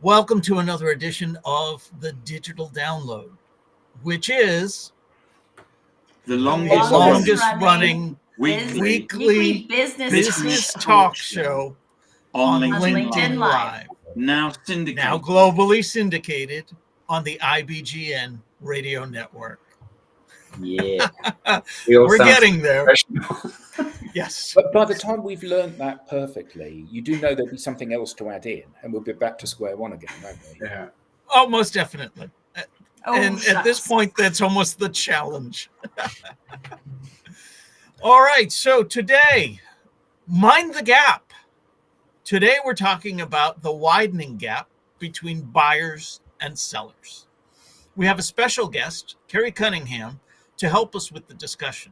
Welcome to another edition of the Digital Download, which is the longest running weekly business talk show on LinkedIn Live. Now syndicated. Now globally syndicated on the IBGN radio network. Yeah. We're getting there. Yes. But by the time we've learned that perfectly, you do know there'll be something else to add in, and we'll be back to square one again, won't we? Yeah. Oh, most definitely. And at this point, that's almost the challenge. All right. So today, mind the gap. Today, we're talking about the widening gap between buyers and sellers. We have a special guest, Kerry Cunningham, to help us with the discussion.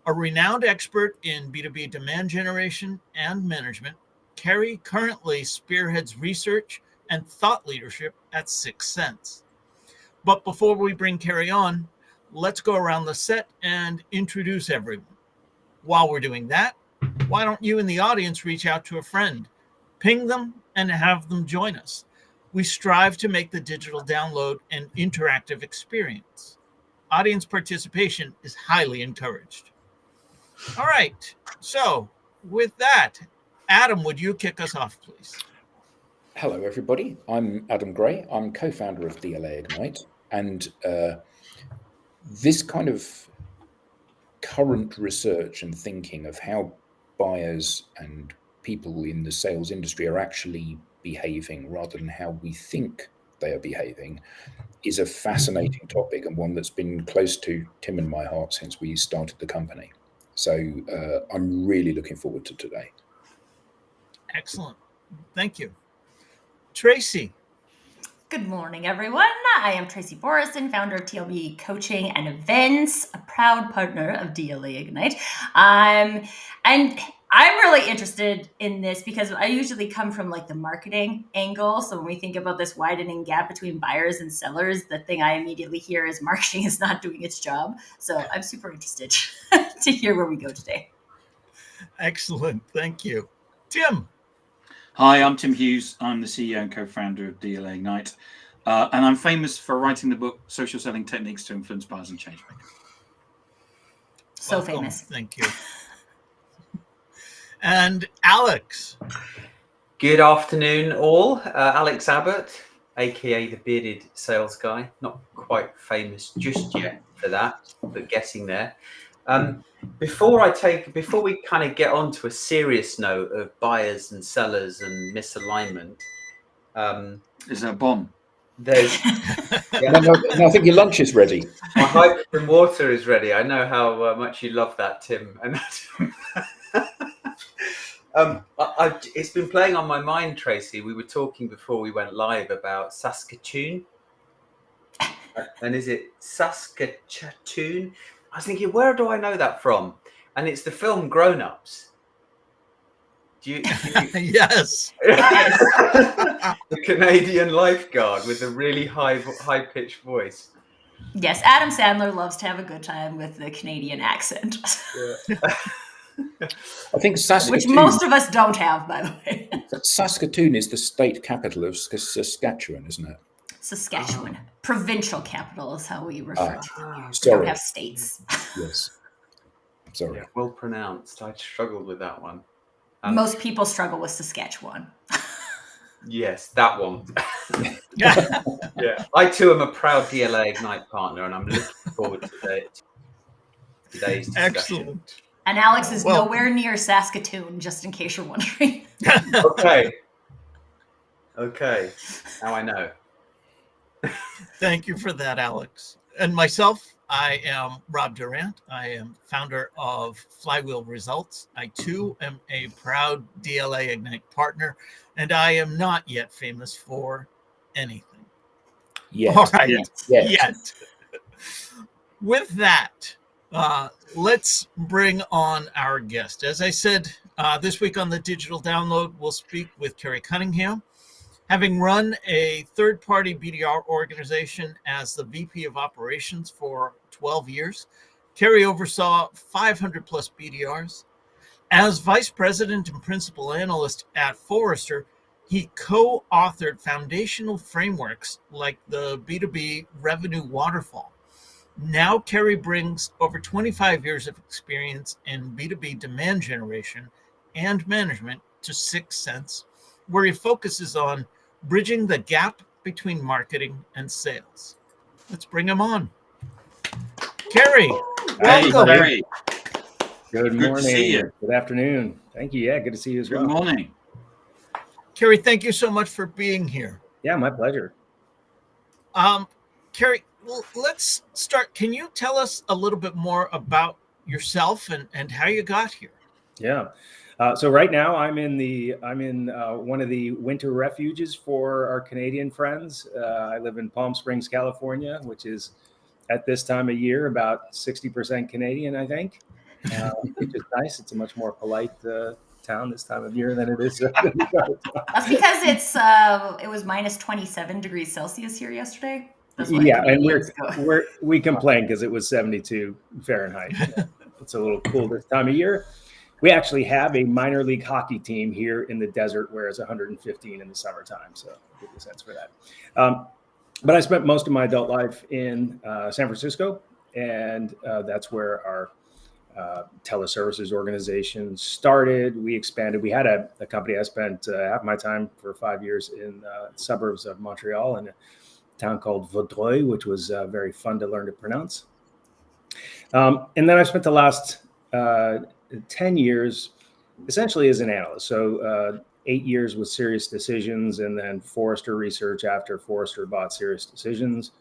A renowned expert in B2B demand generation and management, Kerry currently spearheads research and thought leadership at 6 Sense. But before we bring Kerry on, let's go around the set and introduce everyone. While we're doing that, why don't you in the audience reach out to a friend, ping them, and have them join us? We strive to make the digital download an interactive experience. Audience participation is highly encouraged. All right. So with that, Adam, would you kick us off, please? Hello, everybody. I'm Adam Gray. I'm co-founder of DLA Ignite. And this kind of current research and thinking of how buyers and people in the sales industry are actually behaving rather than how we think they are behaving is a fascinating topic, and one that's been close to Tim and my heart since we started the company. So I'm really looking forward to today. Excellent. Thank you. Tracy. Good morning, everyone. I am Tracy Borison, founder of TLB Coaching and Events, a proud partner of DLA Ignite. And I'm really interested in this because I usually come from like the marketing angle. So when we think about this widening gap between buyers and sellers, the thing I immediately hear is marketing is not doing its job. So I'm super interested to hear where we go today. Excellent. Thank you. Tim. Hi, I'm Tim Hughes. I'm the CEO and co-founder of DLA Ignite. And I'm famous for writing the book, Social Selling Techniques to Influence Buyers and Changemakers. So Welcome. Famous. Thank you. And Alex. Good afternoon, all. Alex Abbott, aka the bearded sales guy. Not quite famous just yet for that, but getting there. Before we kind of get on to a serious note of buyers and sellers and misalignment, Is that a bomb? there's No, I think your lunch is ready. my hydrogen water is ready. I know how much you love that, Tim. And it's been playing on my mind, Tracy. We were talking before we went live about Saskatoon. And is it Saskatoon? I was thinking, where do I know that from? And it's the film Grown Ups. Do you Yes. The Canadian lifeguard with a really high-pitched voice. Yes, Adam Sandler loves to have a good time with the Canadian accent. Yeah. I think Saskatoon, Which most of us don't have, by the way. Saskatoon is the state capital of Saskatchewan, isn't it? Saskatchewan. Provincial capital is how we refer to it. We don't Sorry. have states. Yes. Sorry. Yeah, well pronounced. I struggled with that one. Most people struggle with Saskatchewan. Yes, that one. Yeah, I too am a proud DLA Ignite partner, and I'm looking forward to today's discussion. Excellent. And Alex is nowhere near Saskatoon, just in case you're wondering. Okay. Now I know. Thank you for that, Alex. And myself, I am Rob Durant. I am founder of Flywheel Results. I too am a proud DLA Ignite partner, and I am not yet famous for anything. Yes. All right. Yes. Yet. With that, let's bring on our guest. As I said, this week on the Digital Download, we'll speak with Kerry Cunningham. Having run a third-party BDR organization as the VP of Operations for 12 years, Kerry oversaw 500-plus BDRs. As Vice President and Principal Analyst at Forrester, He co-authored foundational frameworks like the B2B revenue waterfall. Now Kerry brings over 25 years of experience in B2B demand generation and management to 6 Sense, where he focuses on bridging the gap between marketing and sales. Let's bring him on. Kerry, Hey, welcome. Kerry. Good Good morning. to see you. Good afternoon. Thank you. Yeah, good to see you as Good well. morning. Kerry, thank you so much for being here. Yeah, my pleasure. Kerry, well, let's start. Can you tell us a little bit more about yourself and how you got here? Yeah. So right now I'm in one of the winter refuges for our Canadian friends. I live in Palm Springs, California, which is at this time of year about 60% Canadian, I think, which is nice. It's a much more polite town this time of year than it is. That's because it was minus 27 degrees Celsius here yesterday. That's why Yeah, and Canadians go. we complain because it was 72 Fahrenheit. It's a little cool this time of year. We actually have a minor league hockey team here in the desert where it's 115 in the summertime. So give you a sense for that. But I spent most of my adult life in San Francisco, and that's where our teleservices organization started. We expanded. We had a company. I spent half my time for 5 years in suburbs of Montreal in a town called Vaudreuil, which was very fun to learn to pronounce. And then I spent the last 10 years essentially as an analyst. So 8 years with Serious Decisions, and then Forrester Research after Forrester bought Serious Decisions.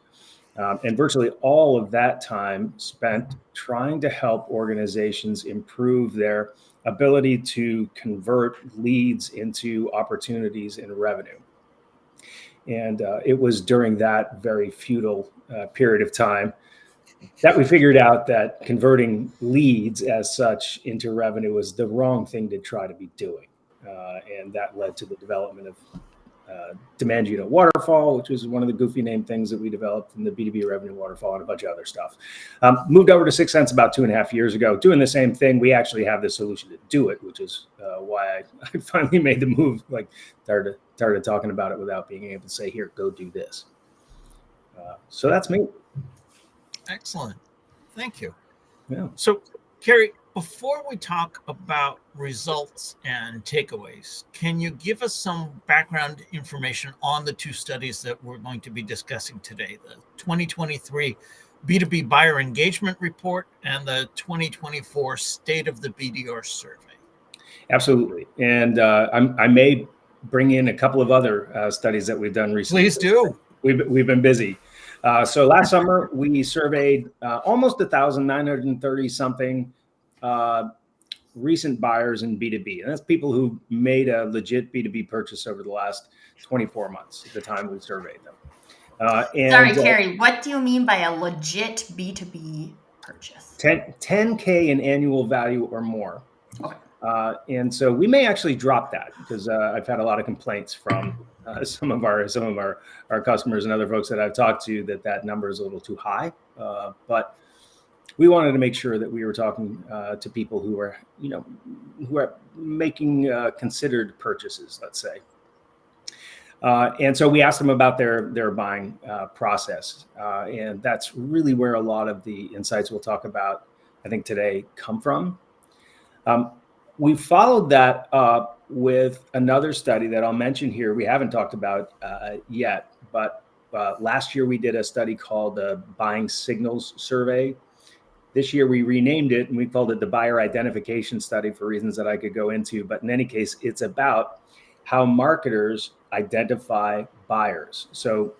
And virtually all of that time spent trying to help organizations improve their ability to convert leads into opportunities and revenue. And it was during that very futile period of time that we figured out that converting leads as such into revenue was the wrong thing to try to be doing. And that led to the development of Demand Unit Waterfall, which was one of the goofy name things that we developed, in the B2B Revenue Waterfall, and a bunch of other stuff. Moved over to 6 Sense about 2.5 years ago, doing the same thing. We actually have the solution to do it, which is why I finally made the move, like started talking about it without being able to say, here, go do this. So that's me. Excellent. Thank you. Yeah. So, Kerry, before we talk about results and takeaways, can you give us some background information on the two studies that we're going to be discussing today, the 2023 B2B Buyer Engagement Report and the 2024 State of the BDR Survey? Absolutely. And I may bring in a couple of other studies that we've done recently. Please do. We've been busy. So last summer, we surveyed almost 1,930 something recent buyers in B2B. And that's people who made a legit B2B purchase over the last 24 months at the time we surveyed them. Sorry, Kerry, what do you mean by a legit B2B purchase? 10K in annual value or more. Okay. And so we may actually drop that because I've had a lot of complaints from some of our customers and other folks that I've talked to that number is a little too high. But we wanted to make sure that we were talking to people who are making considered purchases, let's say. And so we asked them about their buying process. And that's really where a lot of the insights we'll talk about, I think, today come from. We followed that up with another study that I'll mention here. We haven't talked about yet, but last year we did a study called the Buying Signals Survey. This year we renamed it and we called it the Buyer Identification Study for reasons that I could go into. But in any case, it's about how marketers identify buyers. So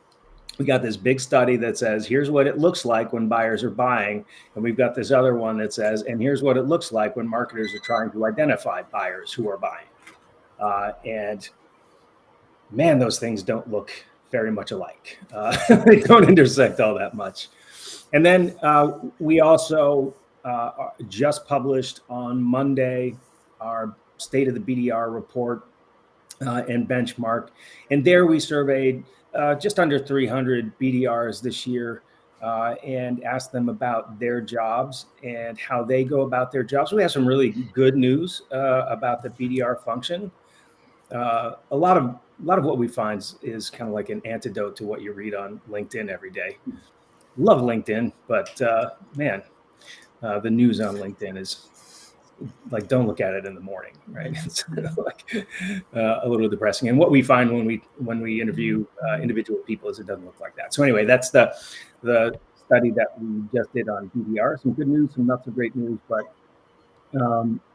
we got this big study that says, here's what it looks like when buyers are buying. And we've got this other one that says, and here's what it looks like when marketers are trying to identify buyers who are buying. And man, those things don't look very much alike. They don't intersect all that much. And then we also just published on Monday our State of the BDR report and benchmark. And there we surveyed just under 300 BDRs this year and asked them about their jobs and how they go about their jobs. We have some really good news about the BDR function. a lot of what we find is kind of like an antidote to what you read on LinkedIn every day. Love LinkedIn, but man, the news on LinkedIn is like, don't look at it in the morning, right? It's like a little depressing. And what we find when we interview individual people is it doesn't look like that. So anyway, that's the study that we just did on BDR. Some good news, some not so great news, but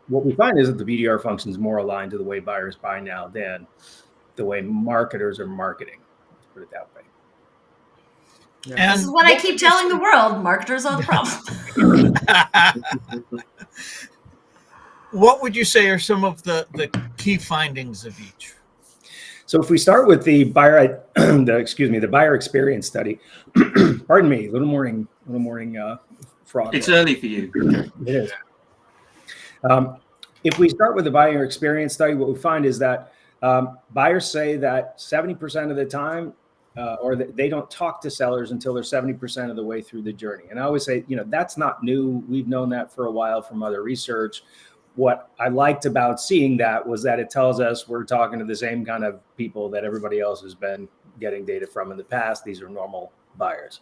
what we find is that the BDR functions more aligned to the way buyers buy now than the way marketers are marketing. Let's put it that way. Yeah. And This is what I keep telling the world. Marketers are the problem. What would you say are some of the key findings of each? So if we start with the buyer, the buyer experience study, pardon me, little morning frog. It's early for you. It is. If we start with the buyer experience study, what we find is that buyers say that 70% of the time, or that they don't talk to sellers until they're 70% of the way through the journey. And I always say, that's not new. We've known that for a while from other research. What I liked about seeing that was that it tells us we're talking to the same kind of people that everybody else has been getting data from in the past. These are normal buyers.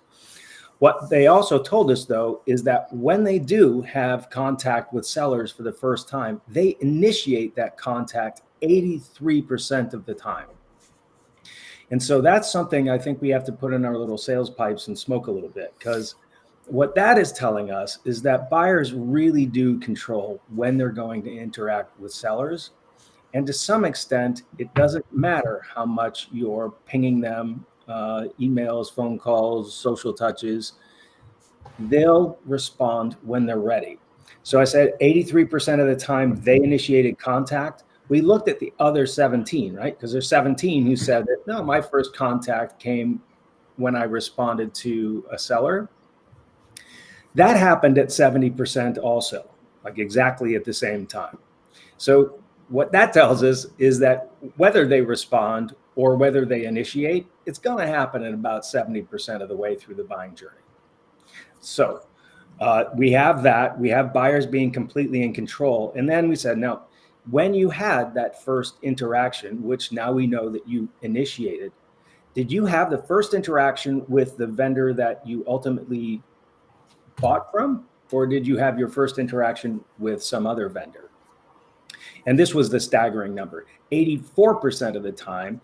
What they also told us, though, is that when they do have contact with sellers for the first time, they initiate that contact 83% of the time. And so that's something I think we have to put in our little sales pipes and smoke a little bit, because what that is telling us is that buyers really do control when they're going to interact with sellers. And to some extent, it doesn't matter how much you're pinging them, emails, phone calls, social touches. They'll respond when they're ready. So I said 83% of the time they initiated contact. We looked at the other 17, right? Because there's 17 who said that, no, my first contact came when I responded to a seller. That happened at 70% also, like exactly at the same time. So what that tells us is that whether they respond or whether they initiate, it's going to happen at about 70% of the way through the buying journey. So we have that. We have buyers being completely in control. And then we said, no, when you had that first interaction, which now we know that you initiated, did you have the first interaction with the vendor that you ultimately bought from, or did you have your first interaction with some other vendor? And this was the staggering number. 84% of the time,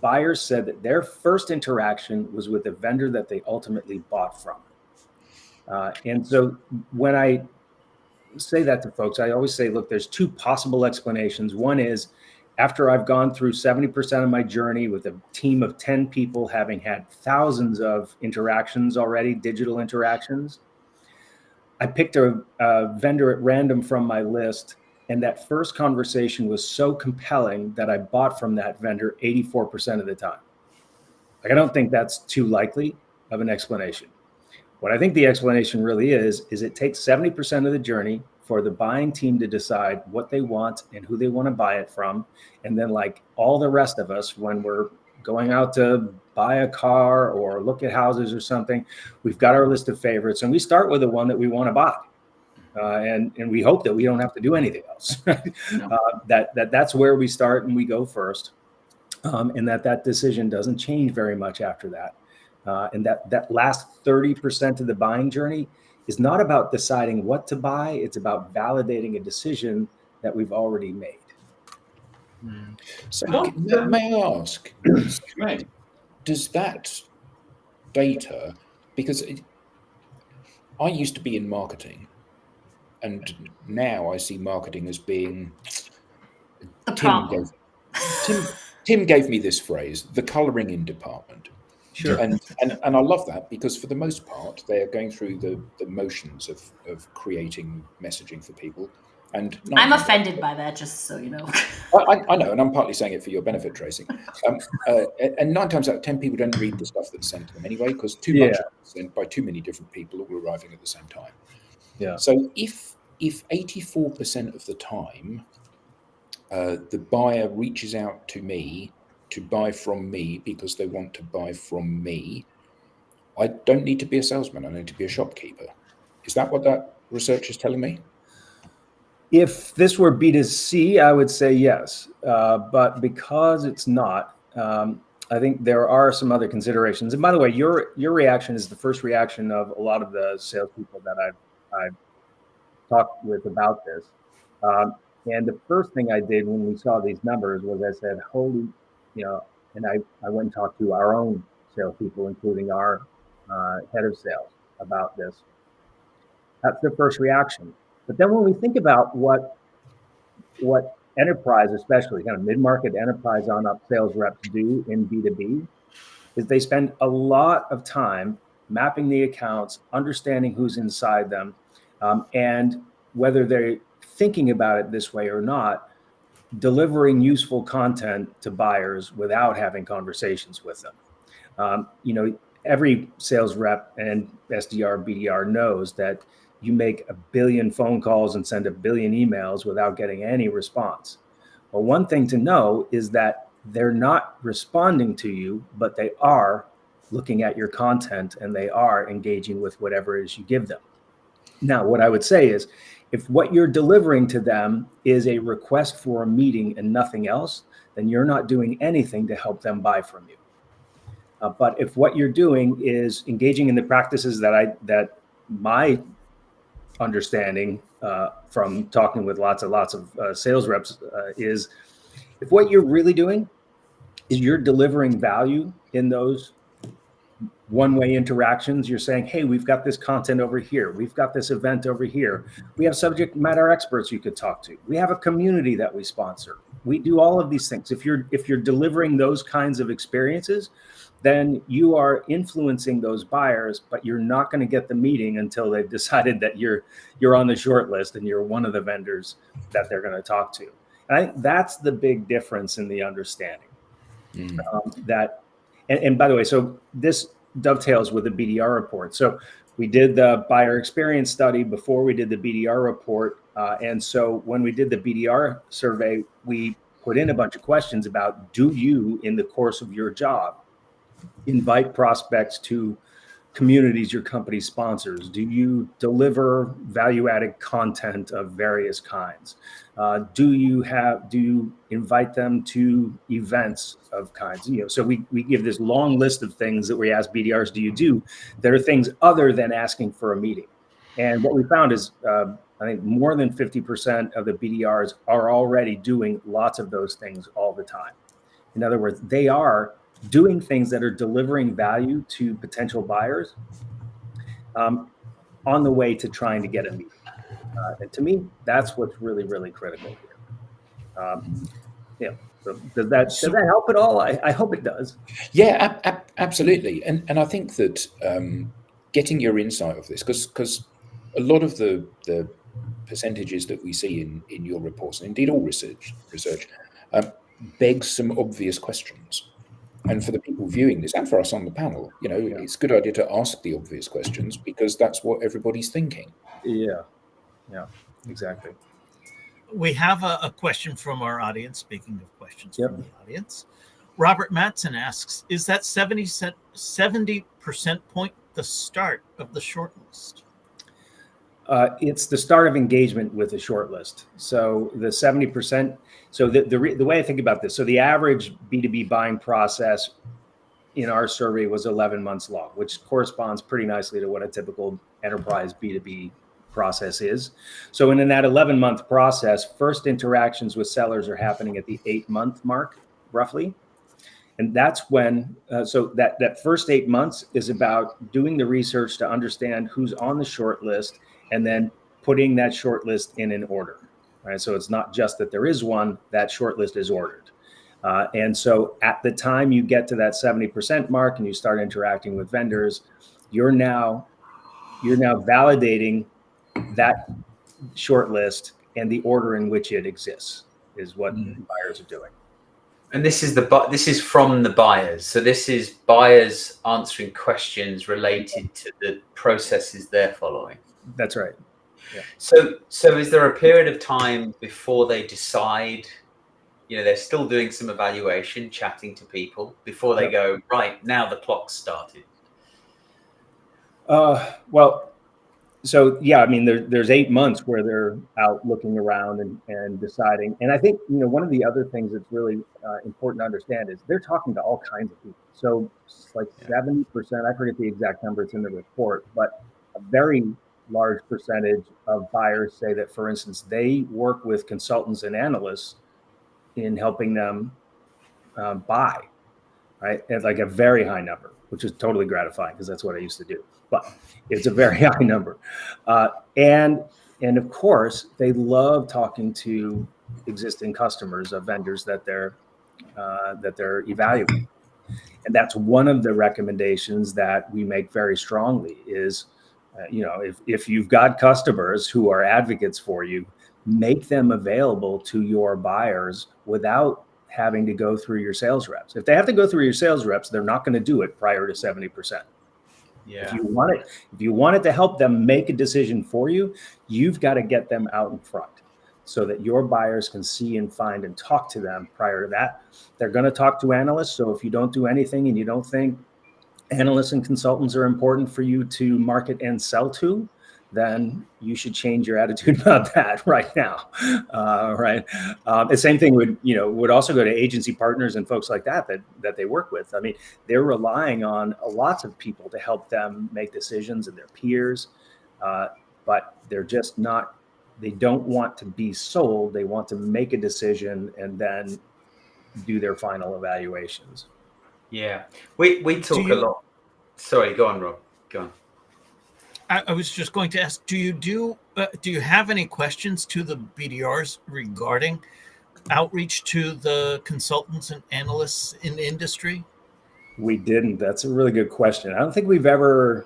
buyers said that their first interaction was with the vendor that they ultimately bought from. And so when I say that to folks, I always say, look, there's two possible explanations. One is, after I've gone through 70% of my journey with a team of 10 people, having had thousands of interactions already, digital interactions, I picked a vendor at random from my list, and that first conversation was so compelling that I bought from that vendor 84% of the time. Like, I don't think that's too likely of an explanation. What I think the explanation really is it takes 70% of the journey for the buying team to decide what they want and who they want to buy it from. And then, like all the rest of us, when we're going out to buy a car or look at houses or something, we've got our list of favorites, and we start with the one that we want to buy. And we hope that we don't have to do anything else. No. That's where we start and we go first. And that decision doesn't change very much after that. And that last 30% of the buying journey is not about deciding what to buy. It's about validating a decision that we've already made. So may I ask, does that data, because I used to be in marketing, and now I see marketing as being The problem. Tim gave me this phrase, the colouring in department. Sure. And I love that, because for the most part, they are going through the motions of creating messaging for people. And I'm offended by that, just so you know. I know, and I'm partly saying it for your benefit, Tracy. And 9 times out of 10, people don't read the stuff that's sent to them anyway, because too much is sent by too many different people all arriving at the same time. Yeah. So if 84% of the time the buyer reaches out to me to buy from me because they want to buy from me, I don't need to be a salesman. I need to be a shopkeeper. Is that what that research is telling me? If this were B2C, I would say yes. But because it's not, I think there are some other considerations. And by the way, your reaction is the first reaction of a lot of the salespeople that I've talked with about this. And the first thing I did when we saw these numbers was I said, holy, and I went and talked to our own salespeople, including our head of sales, about this. That's the first reaction. But then when we think about what enterprise, especially kind of mid-market enterprise on-up sales reps do in B2B, is they spend a lot of time mapping the accounts, understanding who's inside them, and whether they're thinking about it this way or not, delivering useful content to buyers without having conversations with them. Every sales rep and SDR, BDR knows that you make 1 billion phone calls and send 1 billion emails without getting any response. Well, one thing to know is that they're not responding to you, but they are looking at your content and they are engaging with whatever it is you give them. Now, what I would say is, if what you're delivering to them is a request for a meeting and nothing else, then you're not doing anything to help them buy from you. But if what you're doing is engaging in the practices that my understanding from talking with lots of sales reps is, if what you're really doing is you're delivering value in those one-way interactions, you're saying, hey, we've got this content over here, we've got this event over here, we have subject matter experts you could talk to, we have a community that we sponsor, we do all of these things. If you're delivering those kinds of experiences, then you are influencing those buyers, but you're not going to get the meeting until they've decided that you're on the short list and you're one of the vendors that they're going to talk to. And I think that's the big difference in the understanding. And by the way, so this dovetails with the BDR report. So we did the buyer experience study before we did the BDR report. And so when we did the BDR survey, we put in a bunch of questions about, do you, in the course of your job, invite prospects to communities your company sponsors? Do you deliver value-added content of various kinds? Do you invite them to events of kinds? So we give this long list of things that we ask BDRs, do you do? There are things other than asking for a meeting. And what we found is, I think more than 50% of the BDRs are already doing lots of those things all the time. In other words, they are doing things that are delivering value to potential buyers on the way to trying to get a meeting. And to me, that's what's really, really critical here. So does that help at all? I hope it does. Yeah, absolutely. And I think that getting your insight of this, because a lot of the percentages that we see in your reports, and indeed all research begs some obvious questions. And for the people viewing this, and for us on the panel, it's a good idea to ask the obvious questions, because that's what everybody's thinking. Yeah, exactly. We have a question from our audience. Speaking of questions from the audience, Robert Matson asks, is that 70% point the start of the shortlist? It's the start of engagement with a shortlist. So the 70%. So the way I think about this, so the average B2B buying process in our survey was 11 months long, which corresponds pretty nicely to what a typical enterprise B2B process is. So in that 11-month process, first interactions with sellers are happening at the 8-month mark, roughly. And that's when, so that first 8 months is about doing the research to understand who's on the short list and then putting that short list in an order. Right? So it's not just that there is one, that short list is ordered. And so at the time you get to that 70% mark and you start interacting with vendors, you're now validating that short list and the order in which it exists is what buyers are doing. And this is from the buyers. So this is buyers answering questions related to the processes they're following. That's right. Yeah. So is there a period of time before they decide, they're still doing some evaluation, chatting to people before they go, right, now the clock's started? Well, So yeah, I mean, there's 8 months where they're out looking around and deciding. And I think, one of the other things that's really important to understand is they're talking to all kinds of people. So it's like 70%, I forget the exact number, it's in the report, but a very large percentage of buyers say that, for instance, they work with consultants and analysts in helping them buy, right? At like a very high number, which is totally gratifying because that's what I used to do. But it's a very high number, and of course they love talking to existing customers of vendors that they're evaluating, and that's one of the recommendations that we make very strongly is, if you've got customers who are advocates for you, make them available to your buyers without having to go through your sales reps. If they have to go through your sales reps, they're not going to do it prior to 70%. Yeah. If you want it to help them make a decision for you, you've got to get them out in front so that your buyers can see and find and talk to them prior to that. They're going to talk to analysts. So if you don't do anything and you don't think analysts and consultants are important for you to market and sell to, then you should change your attitude about that right now. Right. The same thing would also go to agency partners and folks like that they work with. I mean, they're relying on lots of people to help them make decisions and their peers, but they're just not. They don't want to be sold. They want to make a decision and then do their final evaluations. Yeah, we talk a lot. Sorry, go on, Rob. Go on. I was just going to ask, do you have any questions to the BDRs regarding outreach to the consultants and analysts in the industry? We didn't. That's a really good question. I don't think we've ever,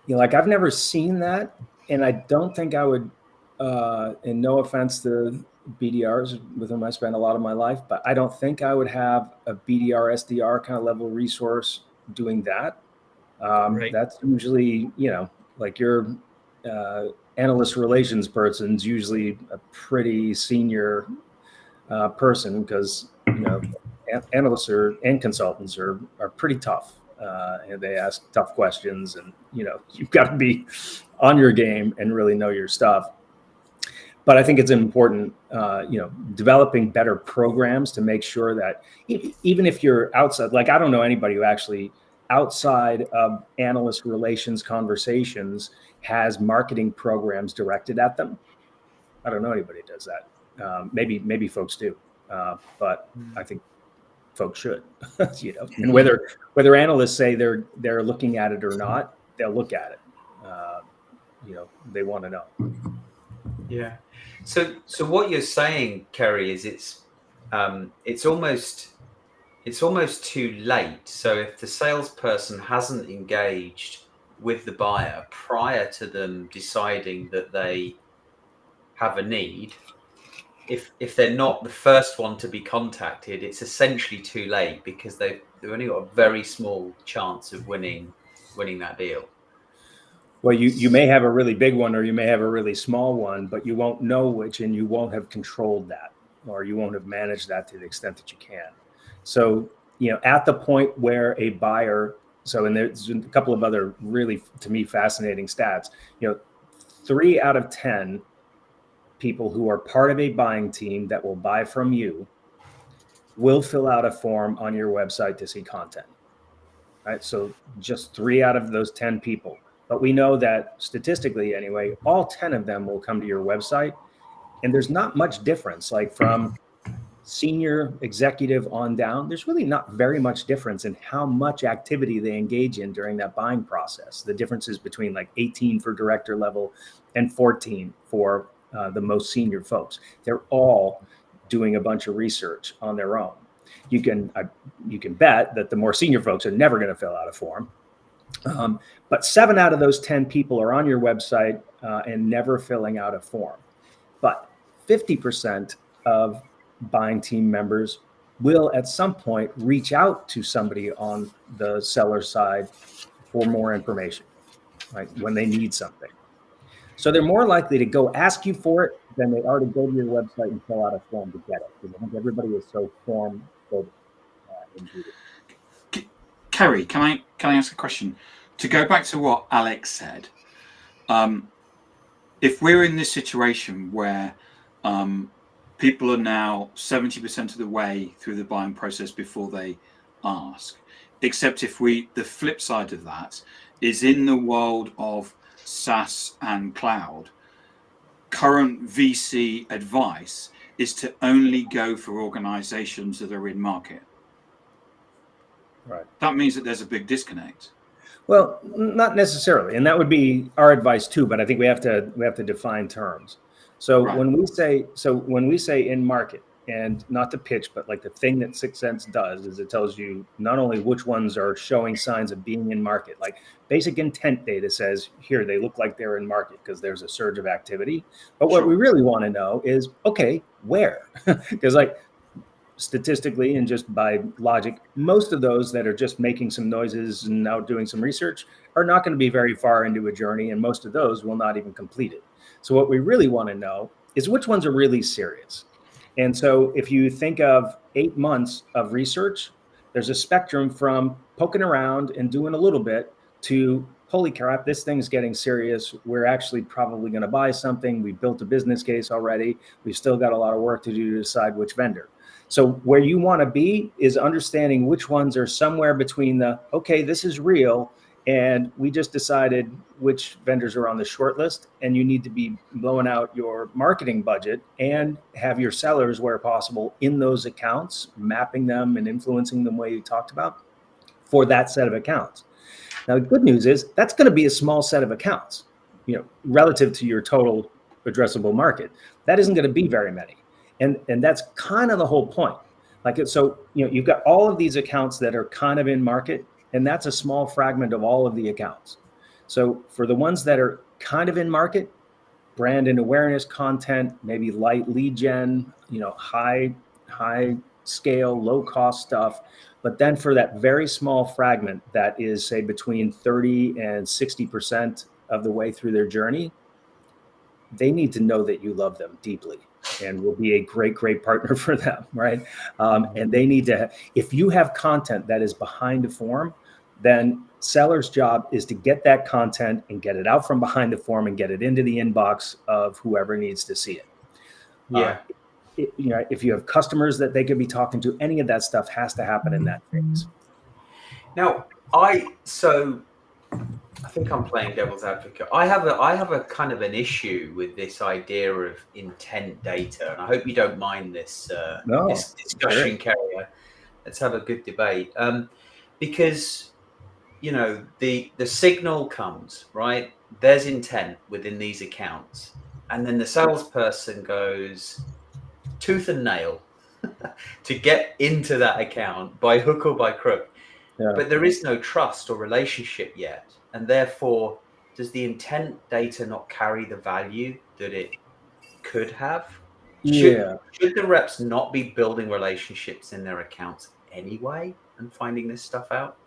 I've never seen that. And I don't think I would, and no offense to BDRs with whom I spent a lot of my life, but I don't think I would have a BDR, SDR kind of level resource doing that. Right. That's usually, like your analyst relations person's usually a pretty senior person because, analysts and consultants are pretty tough, and they ask tough questions, and you've got to be on your game and really know your stuff. But I think it's important, developing better programs to make sure that even if you're outside, like I don't know anybody who actually outside of analyst relations conversations has marketing programs directed at them. I don't know anybody who does that. Maybe folks do, but I think folks should, and whether analysts say they're looking at it or not, they'll look at it. They want to know. Yeah. So what you're saying, Kerry, is it's almost too late. So if the salesperson hasn't engaged with the buyer prior to them deciding that they have a need, if they're not the first one to be contacted, it's essentially too late because they've only got a very small chance of winning that deal. Well, you may have a really big one or you may have a really small one, but you won't know which, and you won't have controlled that, or you won't have managed that to the extent that you can. So, at the point where a buyer, and there's a couple of other really, to me, fascinating stats, 3 out of 10 people who are part of a buying team that will buy from you will fill out a form on your website to see content. Right? So just 3 out of those 10 people. But we know that statistically anyway, all 10 of them will come to your website, and there's not much difference, like from senior executive on down, there's really not very much difference in how much activity they engage in during that buying process. The difference is between like 18 for director level and 14 for the most senior folks. They're all doing a bunch of research on their own. You can bet that the more senior folks are never going to fill out a form. But 7 out of those 10 people are on your website and never filling out a form. But 50% of buying team members will at some point reach out to somebody on the seller side for more information, right, when they need something. So they're more likely to go ask you for it than they are to go to your website and fill out a form to get it, because I think everybody is so form phobic. Kerry, can I ask a question? To go back to what Alex said, if we're in this situation where people are now 70% of the way through the buying process before they ask, except if the flip side of that is in the world of SaaS and cloud, current VC advice is to only go for organizations that are in market. Right. That means that there's a big disconnect. Well, not necessarily, and that would be our advice too. But I think we have to define terms. So Right. when we say in market, and not to pitch, but like the thing that Sixth Sense does is it tells you not only which ones are showing signs of being in market, like basic intent data says here they look like they're in market because there's a surge of activity. But what we really want to know is, okay, where? Because like statistically and just by logic, most of those that are just making some noises and now doing some research are not going to be very far into a journey, and most of those will not even complete it. So what we really want to know is which ones are really serious. And so if you think of 8 months of research, there's a spectrum from poking around and doing a little bit to, holy crap, this thing's getting serious. We're actually probably going to buy something. We built a business case already. We've still got a lot of work to do to decide which vendor. So where you want to be is understanding which ones are somewhere between the, okay, this is real, and we just decided which vendors are on the short list, and you need to be blowing out your marketing budget and have your sellers, where possible, in those accounts, mapping them and influencing them the way you talked about for that set of accounts. Now, the good news is that's going to be a small set of accounts, relative to your total addressable market. That isn't going to be very many. And that's kind of the whole point. You've got all of these accounts that are kind of in market, and that's a small fragment of all of the accounts. So for the ones that are kind of in market, brand and awareness content, maybe light lead gen, high scale, low cost stuff. But then for that very small fragment that is, say, between 30 and 60% of the way through their journey, they need to know that you love them deeply and will be a great, great partner for them, right? And they need to, if you have content that is behind the form, then seller's job is to get that content and get it out from behind the form and get it into the inbox of whoever needs to see it. Yeah. If you have customers that they could be talking to, any of that stuff has to happen in that phase. Now, I think I'm playing devil's advocate. I have a kind of an issue with this idea of intent data, and I hope you don't mind this this discussion, Kerry. Let's have a good debate, because the signal comes, right. There's intent within these accounts, and then the salesperson goes tooth and nail to get into that account by hook or by crook. Yeah. But there is no trust or relationship yet. And therefore, does the intent data not carry the value that it could have? Should the reps not be building relationships in their accounts anyway and finding this stuff out?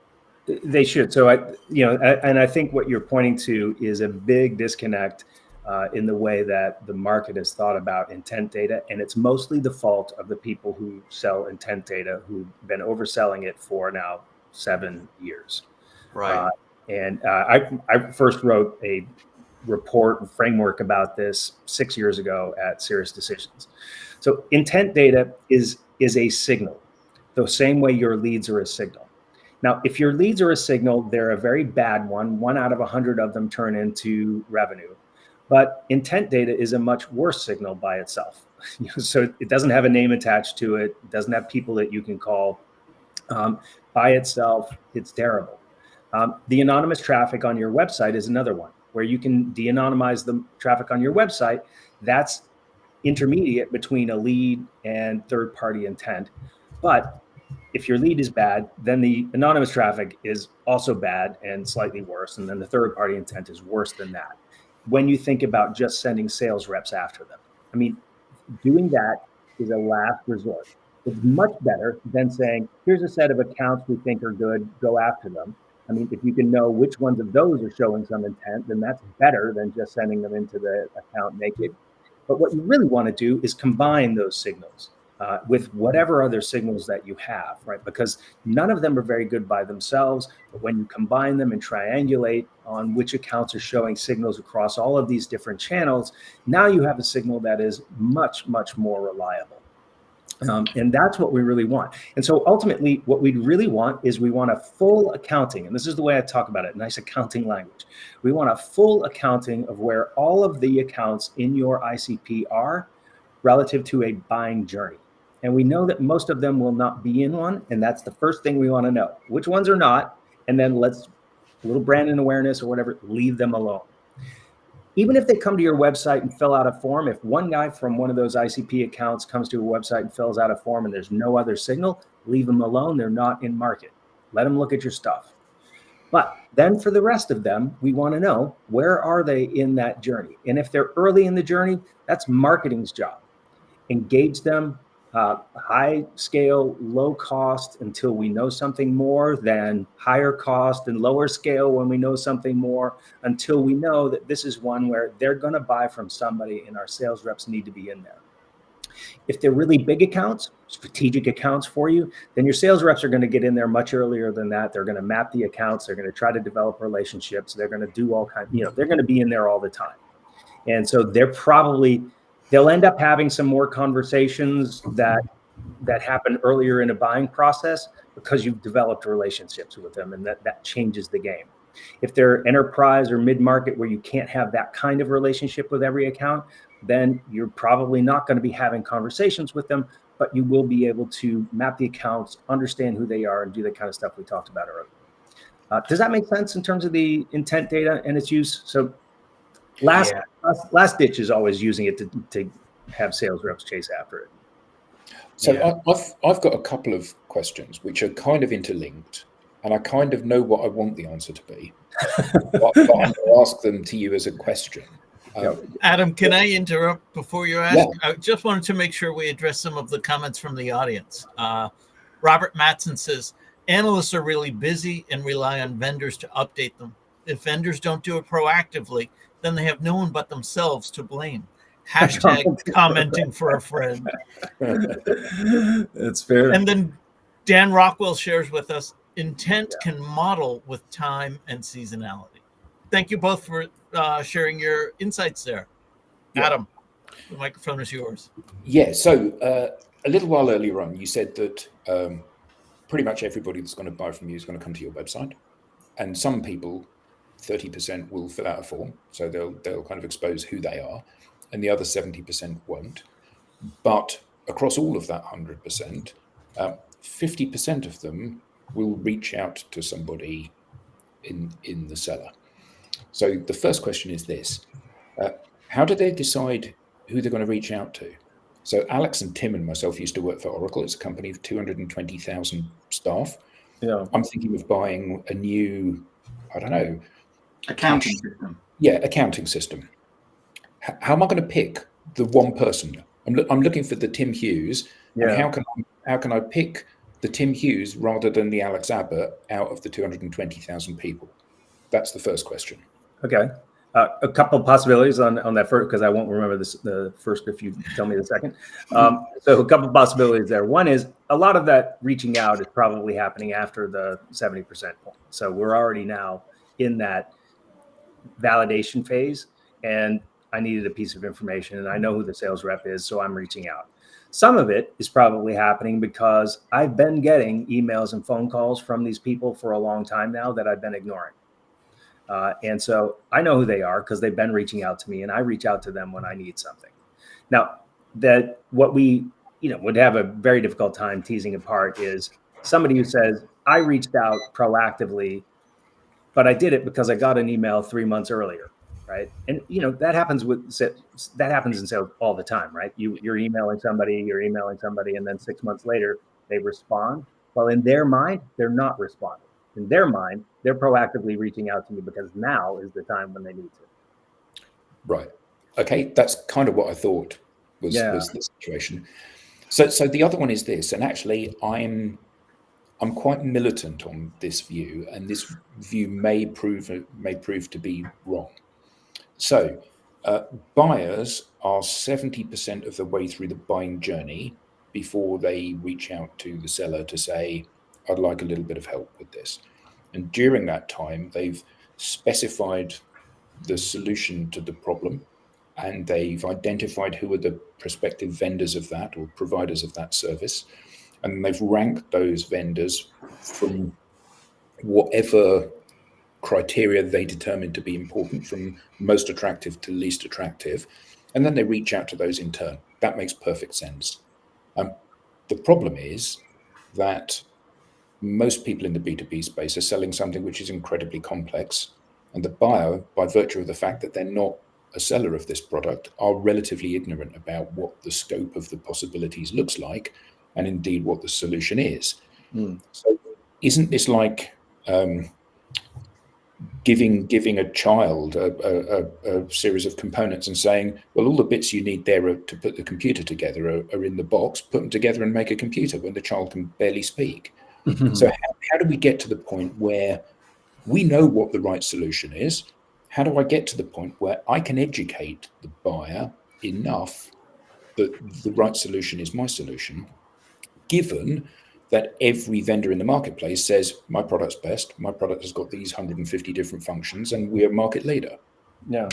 They should. So I think what you're pointing to is a big disconnect in the way that the market has thought about intent data. And it's mostly the fault of the people who sell intent data, who've been overselling it for now 7 years. Right. I first wrote a report and framework about this 6 years ago at Serious Decisions. So intent data is a signal, the same way your leads are a signal. Now, if your leads are a signal, they're a very bad one. 1 out of 100 of them turn into revenue. But intent data is a much worse signal by itself. So it doesn't have a name attached to it. It doesn't have people that you can call. By itself, it's terrible. The anonymous traffic on your website is another one where you can de-anonymize the traffic on your website. That's intermediate between a lead and third-party intent. But if your lead is bad, then the anonymous traffic is also bad and slightly worse. And then the third-party intent is worse than that. When you think about just sending sales reps after them, I mean, doing that is a last resort. It's much better than saying, here's a set of accounts we think are good, go after them. I mean, if you can know which ones of those are showing some intent, then that's better than just sending them into the account naked. But what you really want to do is combine those signals. with whatever other signals that you have, right? Because none of them are very good by themselves, but when you combine them and triangulate on which accounts are showing signals across all of these different channels, now you have a signal that is much, much more reliable. And that's what we really want. And so ultimately, what we really want is we want a full accounting. And this is the way I talk about it, nice accounting language. We want a full accounting of where all of the accounts in your ICP are relative to a buying journey. And we know that most of them will not be in one. And that's the first thing we want to know. Which ones are not? And then let's, a little brand and awareness or whatever, leave them alone. Even if they come to your website and fill out a form, if one guy from one of those ICP accounts comes to a website and fills out a form and there's no other signal, leave them alone. They're not in market. Let them look at your stuff. But then for the rest of them, we want to know, where are they in that journey? And if they're early in the journey, that's marketing's job. Engage them, high scale, low cost until we know something more, then higher cost and lower scale when we know something more, until we know that this is one where they're going to buy from somebody and our sales reps need to be in there. If they're really big accounts, strategic accounts for you, then your sales reps are going to get in there much earlier than that. They're going to map the accounts. They're going to try to develop relationships. They're going to do all kinds, they're going to be in there all the time. And so they'll end up having some more conversations that happen earlier in a buying process because you've developed relationships with them, and that changes the game. If they're enterprise or mid-market where you can't have that kind of relationship with every account, then you're probably not going to be having conversations with them, but you will be able to map the accounts, understand who they are, and do the kind of stuff we talked about earlier. Does that make sense in terms of the intent data and its use? So last ditch is always using it to have sales reps chase after it. So I've got a couple of questions which are kind of interlinked, and I kind of know what I want the answer to be, but I'm going to ask them to you as a question. Adam, can I interrupt before you ask? Yeah. I just wanted to make sure we address some of the comments from the audience. Robert Matson says, analysts are really busy and rely on vendors to update them. If vendors don't do it proactively, then they have no one but themselves to blame. Hashtag commenting for a friend. That's fair. And then Dan Rockwell shares with us, intent can model with time and seasonality. Thank you both for sharing your insights there. Yeah. Adam, the microphone is yours. Yeah, so a little while earlier on, you said that pretty much everybody that's going to buy from you is going to come to your website. And some people, 30% will fill out a form, so they'll kind of expose who they are, and the other 70% won't. But across all of that 100%, 50% of them will reach out to somebody in the seller. So the first question is this: how do they decide who they're going to reach out to? So Alex and Tim and myself used to work for Oracle. It's a company of 220,000 staff. Yeah. I'm thinking of buying a new, I don't know, Accounting system. Yeah, accounting system. How am I going to pick the one person? I'm looking for the Tim Hughes. Yeah. And how can I pick the Tim Hughes rather than the Alex Abbott out of the 220,000 people? That's the first question. Okay. A couple of possibilities on that first, because I won't remember the first if you tell me the second. So a couple of possibilities there. One is a lot of that reaching out is probably happening after the 70% point. So we're already now in that validation phase, and I needed a piece of information and I know who the sales rep is, so I'm reaching out. Some of it is probably happening because I've been getting emails and phone calls from these people for a long time now that I've been ignoring. And so I know who they are because they've been reaching out to me, and I reach out to them when I need something. Now, that what we would have a very difficult time teasing apart is somebody who says, I reached out proactively, but I did it because I got an email 3 months earlier, right? And that happens in sales all the time, right? You're emailing somebody, and then 6 months later they respond. Well, in their mind, they're not responding. In their mind, they're proactively reaching out to me because now is the time when they need to. Right. Okay, that's kind of what I thought was the situation. So the other one is this, and actually I'm quite militant on this view, and this view may prove to be wrong. So buyers are 70% of the way through the buying journey before they reach out to the seller to say, I'd like a little bit of help with this. And during that time, they've specified the solution to the problem, and they've identified who are the prospective vendors of that or providers of that service. And they've ranked those vendors from whatever criteria they determine to be important, from most attractive to least attractive. And then they reach out to those in turn. That makes perfect sense. The problem is that most people in the B2B space are selling something which is incredibly complex. And the buyer, by virtue of the fact that they're not a seller of this product, are relatively ignorant about what the scope of the possibilities looks like, and indeed what the solution is. So isn't this like giving a child a series of components and saying, well, all the bits you need there to put the computer together are in the box, put them together and make a computer, when the child can barely speak? So how do we get to the point where we know what the right solution is? How do I get to the point where I can educate the buyer enough that the right solution is my solution, given that every vendor in the marketplace says, my product's best, my product has got these 150 different functions, and we're market leader? Yeah.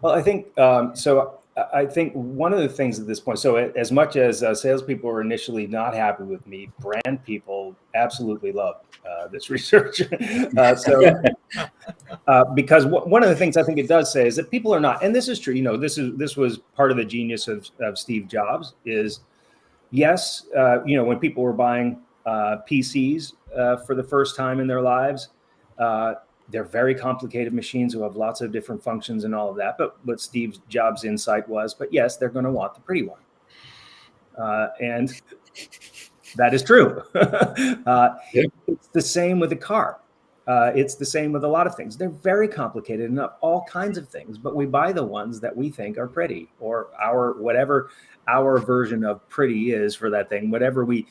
Well, I think so. I think one of the things at this point, so as much as salespeople were initially not happy with me, brand people absolutely love this research. Because one of the things I think it does say is that people are not, and this is true. This was part of the genius of Steve Jobs. Is yes, when people were buying PCs for the first time in their lives. They're very complicated machines who have lots of different functions and all of that. But what Steve Jobs' insight was, but yes, they're going to want the pretty one. And that is true. It's the same with a car. It's the same with a lot of things. They're very complicated and all kinds of things, but we buy the ones that we think are pretty, or whatever our version of pretty is for that thing, whatever we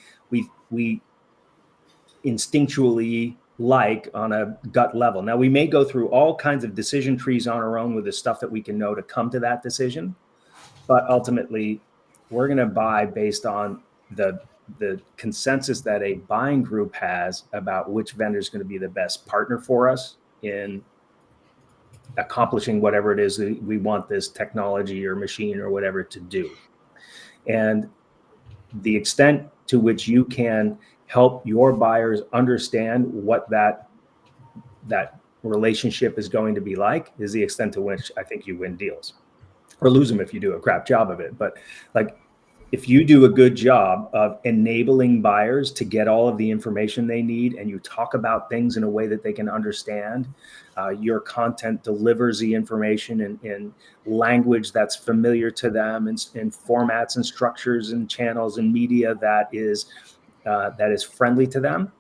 instinctually like on a gut level. Now, we may go through all kinds of decision trees on our own with the stuff that we can know to come to that decision, but ultimately we're going to buy based on the consensus that a buying group has about which vendor is going to be the best partner for us in accomplishing whatever it is that we want this technology or machine or whatever to do. And the extent to which you can help your buyers understand what that relationship is going to be like is the extent to which I think you win deals, or lose them if you do a crap job of it. But like, if you do a good job of enabling buyers to get all of the information they need, and you talk about things in a way that they can understand, your content delivers the information in language that's familiar to them, in formats and structures and channels and media that is friendly to them,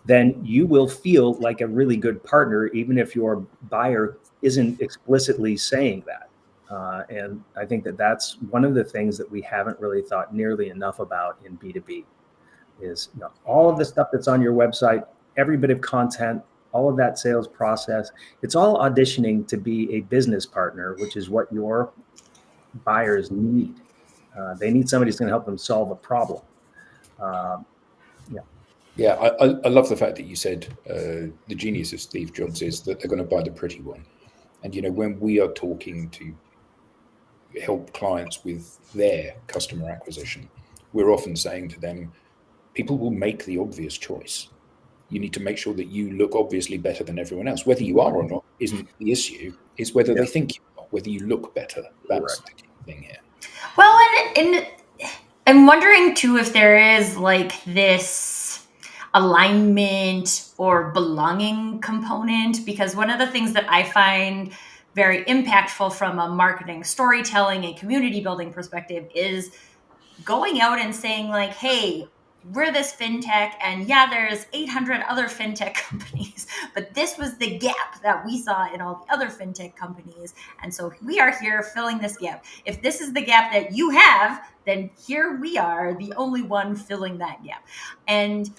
then you will feel like a really good partner, even if your buyer isn't explicitly saying that. And I think that that's one of the things that we haven't really thought nearly enough about in B2B is all of the stuff that's on your website, every bit of content, all of that sales process, it's all auditioning to be a business partner, which is what your buyers need. They need somebody who's going to help them solve a problem. Yeah, I love the fact that you said the genius of Steve Jobs is that they're going to buy the pretty one. And, when we are talking to help clients with their customer acquisition, we're often saying to them, people will make the obvious choice. You need to make sure that you look obviously better than everyone else. Whether you are or not isn't the issue. It's whether they think you are, whether you look better. That's the key thing here. Well, and I'm wondering too if there is like this alignment or belonging component, because one of the things that I find very impactful from a marketing, storytelling, and community building perspective is going out and saying like, hey, we're this fintech, and yeah, there's 800 other fintech companies, but this was the gap that we saw in all the other fintech companies. And so we are here filling this gap. If this is the gap that you have, then here we are, the only one filling that gap. And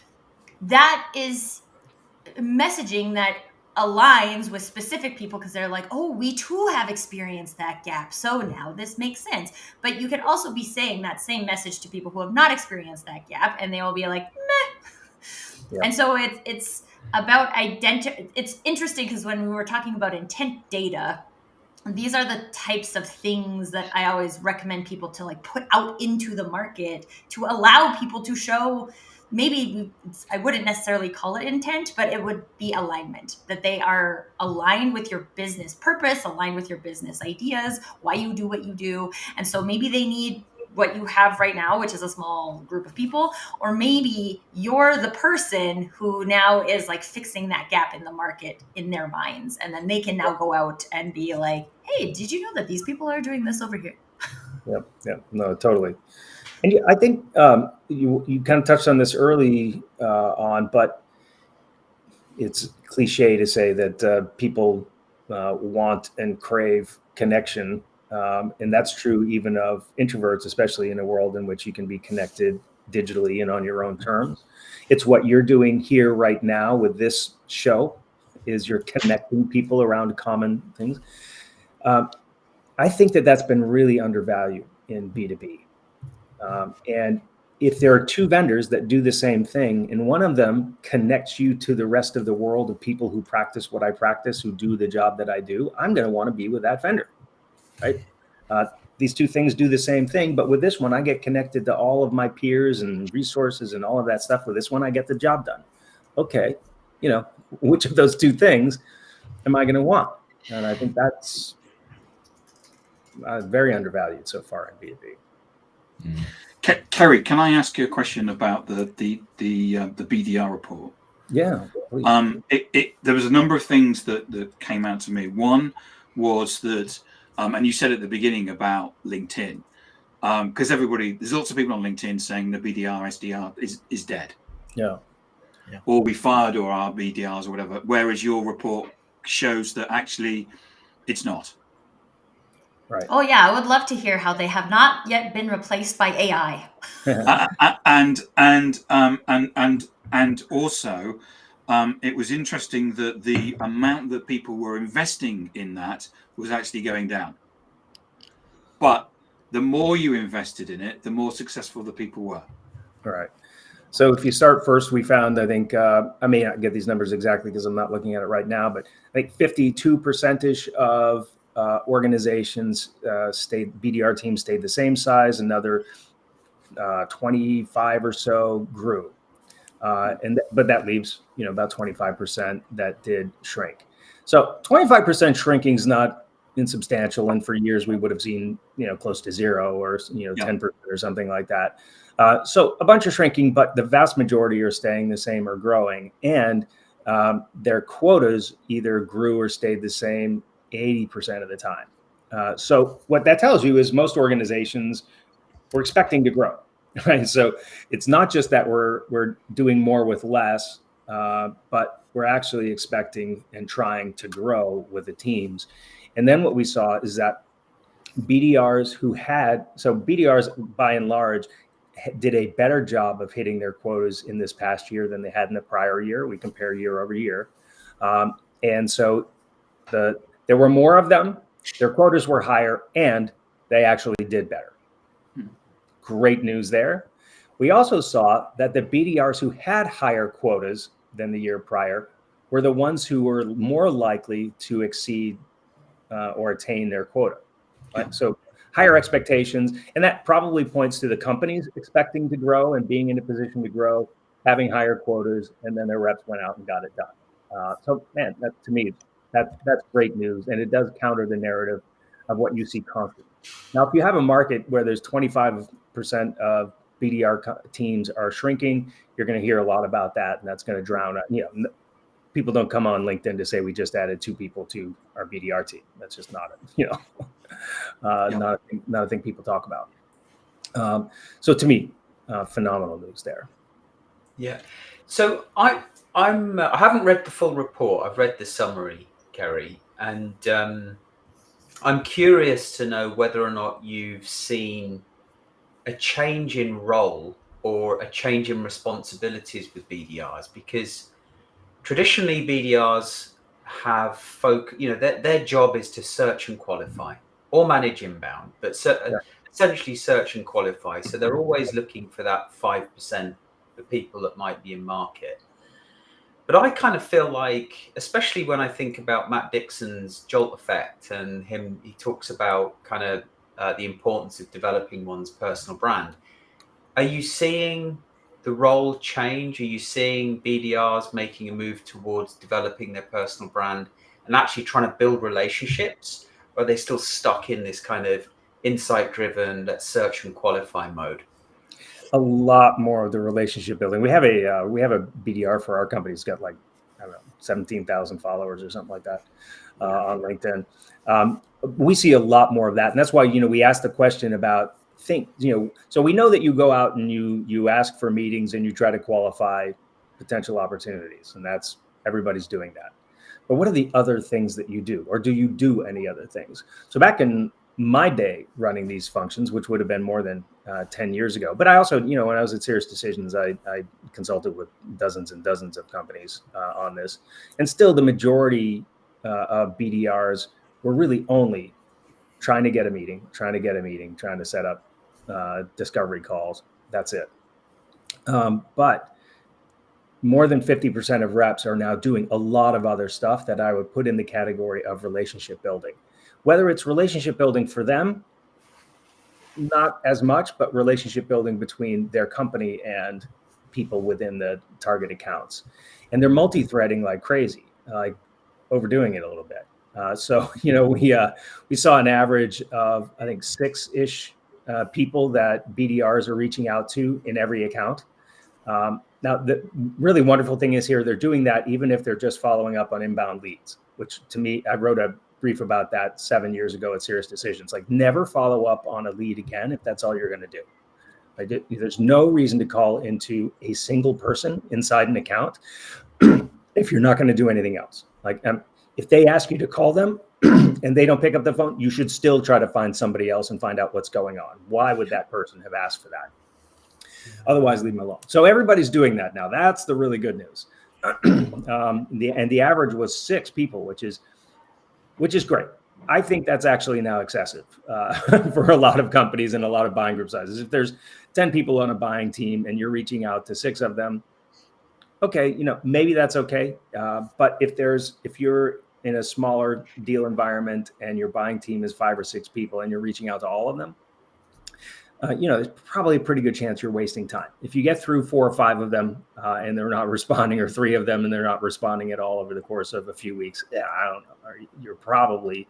that is messaging that aligns with specific people because they're like, oh, we too have experienced that gap, so now this makes sense. But you can also be saying that same message to people who have not experienced that gap, and they will be like, meh. Yeah. And so it's about it's interesting because when we were talking about intent data, these are the types of things that I always recommend people to like put out into the market to allow people to show. Maybe I wouldn't necessarily call it intent, but it would be alignment, that they are aligned with your business purpose, aligned with your business ideas, why you do what you do. And so maybe they need what you have right now, which is a small group of people, or maybe you're the person who now is like fixing that gap in the market in their minds. And then they can now go out and be like, hey, did you know that these people are doing this over here? Yep. No, totally. And I think you kind of touched on this early on, but it's cliche to say that people want and crave connection. And that's true even of introverts, especially in a world in which you can be connected digitally and on your own terms. It's what you're doing here right now with this show, is you're connecting people around common things. I think that that's been really undervalued in B2B. And if there are two vendors that do the same thing, and one of them connects you to the rest of the world of people who practice what I practice, who do the job that I do, I'm going to want to be with that vendor, right? These two things do the same thing, but with this one, I get connected to all of my peers and resources and all of that stuff. With this one, I get the job done. Okay, which of those two things am I going to want? And I think that's very undervalued so far in B2B. Kerry, can I ask you a question about the BDR report? Yeah. Please. There was a number of things that came out to me. One was that, and you said at the beginning about LinkedIn, because there's lots of people on LinkedIn saying the BDR SDR is dead. Yeah. Or we fired or our BDRs or whatever. Whereas your report shows that actually it's not. Right. Oh yeah, I would love to hear how they have not yet been replaced by AI. And also, it was interesting that the amount that people were investing in that was actually going down. But the more you invested in it, the more successful the people were. All right. So if you start first, we found, I think, I may not get these numbers exactly because I'm not looking at it right now, but I think 52% of organizations BDR teams stayed the same size. Another 25 or so grew. But that leaves, about 25% that did shrink. So 25% shrinking is not insubstantial. And for years we would have seen, close to zero or, 10% or something like that. So a bunch of shrinking, but the vast majority are staying the same or growing. And their quotas either grew or stayed the same 80% of the time. So what that tells you is most organizations were expecting to grow, right? So it's not just that we're doing more with less, but we're actually expecting and trying to grow with the teams. And then what we saw is that BDRs BDRs by and large did a better job of hitting their quotas in this past year than they had in the prior year. We compare year over year. And so there were more of them, their quotas were higher, and they actually did better. Great news there. We also saw that the BDRs who had higher quotas than the year prior were the ones who were more likely to exceed or attain their quota. Right? So higher expectations, and that probably points to the companies expecting to grow and being in a position to grow, having higher quotas, and then their reps went out and got it done. So, man, to me, that's great news, and it does counter the narrative of what you see constantly. Now, if you have a market where there's 25% of BDR teams are shrinking, you're going to hear a lot about that, and that's going to drown out. People don't come on LinkedIn to say we just added 2 people to our BDR team. That's just not not a thing people talk about. So to me, phenomenal news there. Yeah. So I haven't read the full report. I've read the summary, Kerry, and I'm curious to know whether or not you've seen a change in role or a change in responsibilities with BDRs, because traditionally BDRs have folk, their job is to search and qualify or manage inbound, but essentially search and qualify. So they're always looking for that 5% of people that might be in market. But I kind of feel like, especially when I think about Matt Dixon's Jolt effect and he talks about kind of the importance of developing one's personal brand. Are you seeing the role change? Are you seeing BDRs making a move towards developing their personal brand and actually trying to build relationships? Or are they still stuck in this kind of insight-driven, let's search and qualify mode? A lot more of the relationship building. We have a BDR for our company. It's got 17,000 followers or something like that on LinkedIn. We see a lot more of that, and that's why we asked the question about so we know that you go out and you ask for meetings and you try to qualify potential opportunities, and that's everybody's doing that. But what are the other things that you do, or do you do any other things? So back in my day running these functions, which would have been more than 10 years ago. But I also, when I was at Serious Decisions, I consulted with dozens and dozens of companies on this. And still the majority of BDRs were really only trying to get a meeting, trying to set up discovery calls. That's it. But more than 50% of reps are now doing a lot of other stuff that I would put in the category of relationship building. Whether it's relationship building for them, not as much, but relationship building between their company and people within the target accounts. And they're multi-threading like crazy, like overdoing it a little bit. So we saw an average of, I think, 6-ish people that BDRs are reaching out to in every account. Now, the really wonderful thing is here, they're doing that even if they're just following up on inbound leads, which to me, I wrote a brief about that 7 years ago at Serious Decisions. Like, never follow up on a lead again if that's all you're going to do. There's no reason to call into a single person inside an account if you're not going to do anything else. Like, if they ask you to call them and they don't pick up the phone, you should still try to find somebody else and find out what's going on. Why would that person have asked for that? Otherwise, leave them alone. So everybody's doing that now. That's the really good news. The average was 6 people, which is great. I think that's actually now excessive for a lot of companies and a lot of buying group sizes. If there's 10 people on a buying team and you're reaching out to 6 of them, okay, maybe that's okay. But if you're in a smaller deal environment and your buying team is 5 or 6 people and you're reaching out to all of them, there's probably a pretty good chance you're wasting time. If you get through 4 or 5 of them and they're not responding, or 3 of them and they're not responding at all over the course of a few weeks, I don't know, you're probably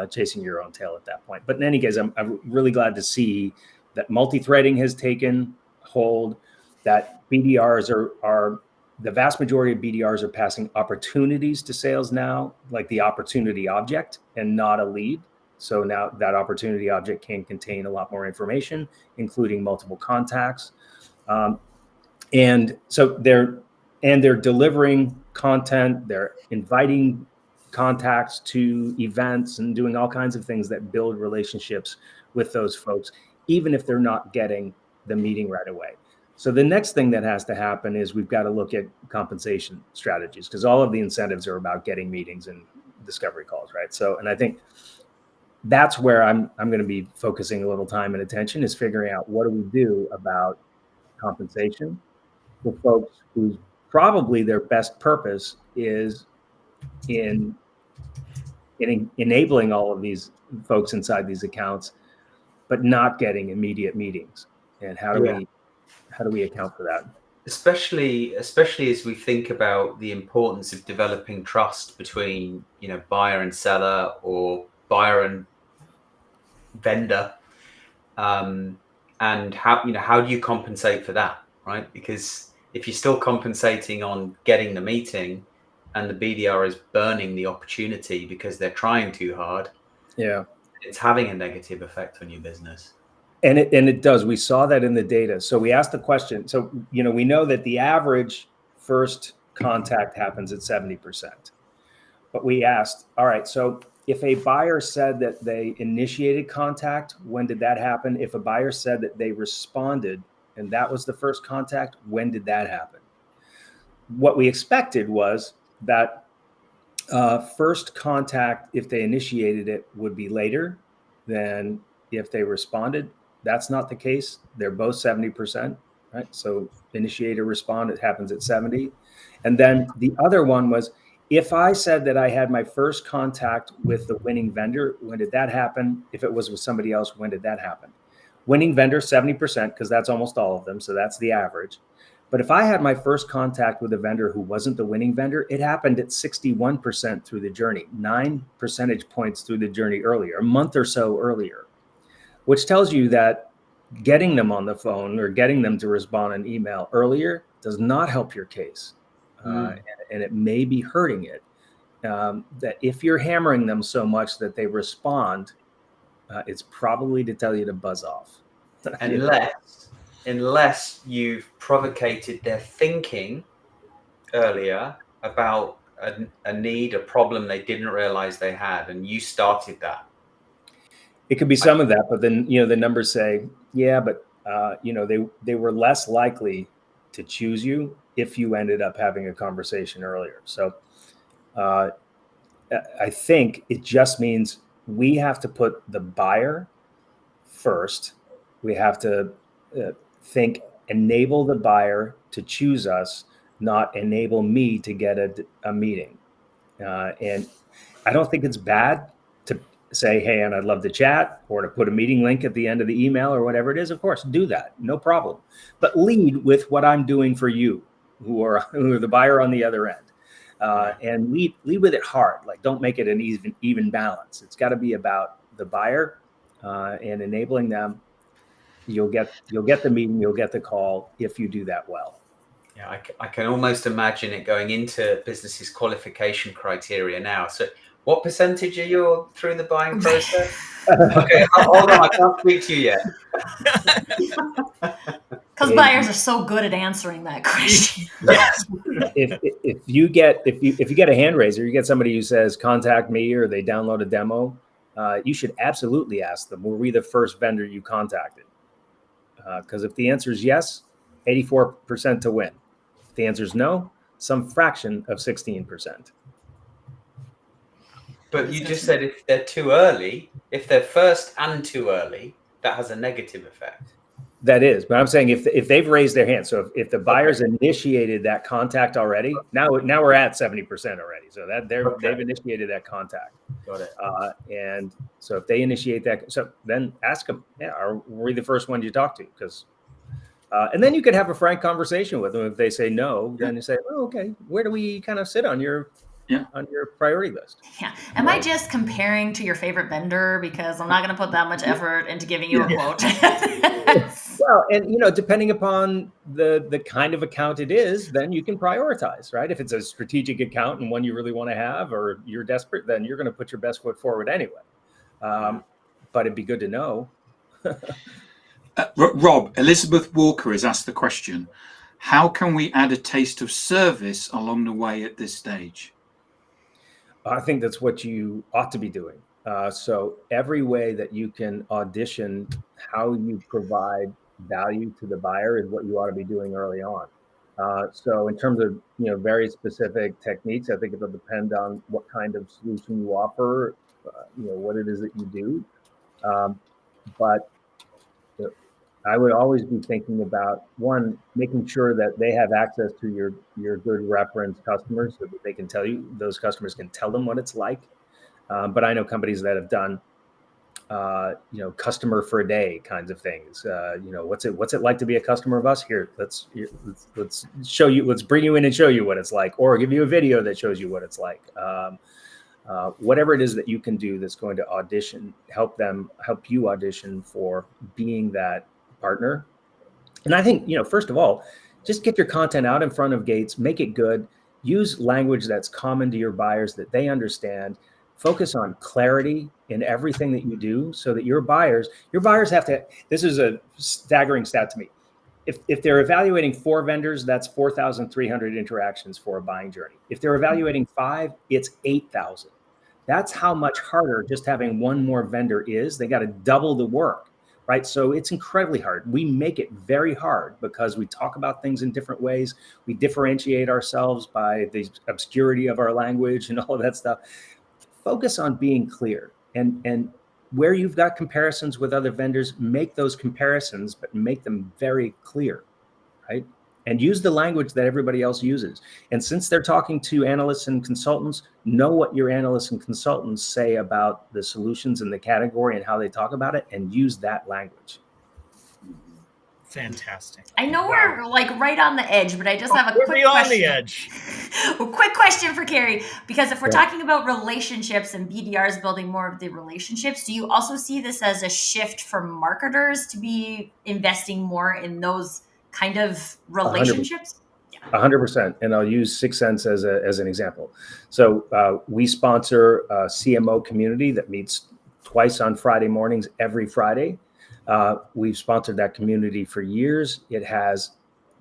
chasing your own tail at that point. But in any case, I'm really glad to see that multi-threading has taken hold, that BDRs are the vast majority of BDRs are passing opportunities to sales now, like the opportunity object and not a lead. So now that opportunity object can contain a lot more information, including multiple contacts. And so they're delivering content, they're inviting contacts to events and doing all kinds of things that build relationships with those folks, even if they're not getting the meeting right away. So the next thing that has to happen is we've got to look at compensation strategies, because all of the incentives are about getting meetings and discovery calls, right? So, and I think that's where I'm going to be focusing a little time and attention, is figuring out what do we do about compensation for folks whose probably their best purpose is in enabling all of these folks inside these accounts, but not getting immediate meetings. And how do we account for that? Especially as we think about the importance of developing trust between, buyer and seller, or buyer and vendor, and how do you compensate for that, right? Because if you're still compensating on getting the meeting and the BDR is burning the opportunity because they're trying too hard, it's having a negative effect on your business. And it does. We saw that in the data. So we asked the question. So, we know that the average first contact happens at 70%. But we asked, all right, so if a buyer said that they initiated contact, when did that happen? If a buyer said that they responded and that was the first contact, when did that happen? What we expected was that First contact, if they initiated it, would be later than if they responded. That's not the case. They're both 70%, right? So initiate or respond, it happens at 70. And then the other one was, if I said that I had my first contact with the winning vendor, when did that happen? If it was with somebody else, when did that happen? Winning vendor, 70%, because that's almost all of them. So that's the average. But if I had my first contact with a vendor who wasn't the winning vendor, it happened at 61% through the journey, 9 percentage points through the journey earlier, a month or so earlier, which tells you that getting them on the phone or getting them to respond an email earlier does not help your case. And it may be hurting it. That if you're hammering them so much that they respond, it's probably to tell you to buzz off. Unless you've provocated their thinking earlier about a need, a problem they didn't realize they had, and you started that. It could be some of that, but then, the numbers say, yeah, but they were less likely to choose you if you ended up having a conversation earlier. So I think it just means we have to put the buyer first. We have to enable the buyer to choose us, not enable me to get a meeting. And I don't think it's bad to say, hey, and I'd love to chat, or to put a meeting link at the end of the email or whatever it is. Of course, do that. No problem. But lead with what I'm doing for you, who are the buyer on the other end. And lead with it hard. Like, don't make it an even balance. It's got to be about the buyer and enabling them. You'll get the meeting, you'll get the call if you do that well. Yeah, I can almost imagine it going into businesses' qualification criteria now. So what percentage are you through the buying process? Okay, hold on, I can't speak to you yet. Because buyers are so good at answering that question. If you get a hand raiser, you get somebody who says contact me, or they download a demo, you should absolutely ask them, were we the first vendor you contacted? Because if the answer is yes, 84% to win. If the answer is no, some fraction of 16%. But you just said if they're too early, if they're first and too early, that has a negative effect. That is, but I'm saying if they've raised their hand, so if the buyers initiated that contact already, now we're at 70% already. So that they've initiated that contact. Got it. And so if they initiate that, so then ask them, were we the first one you talked to? Because and then you could have a frank conversation with them. If they say no, then you say, oh, okay, where do we kind of sit on your priority list? Yeah. Am I just comparing to your favorite vendor because I'm not going to put that much effort into giving you a quote? Well, and depending upon the kind of account it is, then you can prioritize, right? If it's a strategic account and one you really want to have, or you're desperate, then you're going to put your best foot forward anyway. But it'd be good to know. Rob, Elizabeth Walker has asked the question: how can we add a taste of service along the way at this stage? I think that's what you ought to be doing. So every way that you can audition how you provide value to the buyer is what you ought to be doing early on. So in terms of very specific techniques, I think it'll depend on what kind of solution you offer, what it is that you do. But I would always be thinking about, one, making sure that they have access to your good reference customers, so that they can tell you, those customers can tell them what it's like. But I know companies that have done, customer for a day kinds of things. What's it like to be a customer of us? Here, let's show you. Let's bring you in and show you what it's like, or give you a video that shows you what it's like. Whatever it is that you can do that's going to help you audition for being that partner. And I think, first of all, just get your content out in front of gates, make it good, use language that's common to your buyers that they understand, focus on clarity in everything that you do, so that your buyers have to, this is a staggering stat to me. If they're evaluating 4 vendors, that's 4,300 interactions for a buying journey. If they're evaluating 5, it's 8,000. That's how much harder just having one more vendor is. They got to double the work. right? So it's incredibly hard. We make it very hard because we talk about things in different ways. We differentiate ourselves by the obscurity of our language and all of that stuff. Focus on being clear, and where you've got comparisons with other vendors, make those comparisons, but make them very clear, right? And use the language that everybody else uses. And since they're talking to analysts and consultants, know what your analysts and consultants say about the solutions in the category and how they talk about it, and use that language. Fantastic. I know we're like right on the edge, but I just have a We're quick beyond question. the edge. A quick question for Kerry, because if we're talking about relationships and BDRs building more of the relationships, do you also see this as a shift for marketers to be investing more in those kind of relationships? 100%. And I'll use 6 Cents as an example. So we sponsor a CMO community that meets twice on Friday mornings, every Friday. We've sponsored that community for years. It has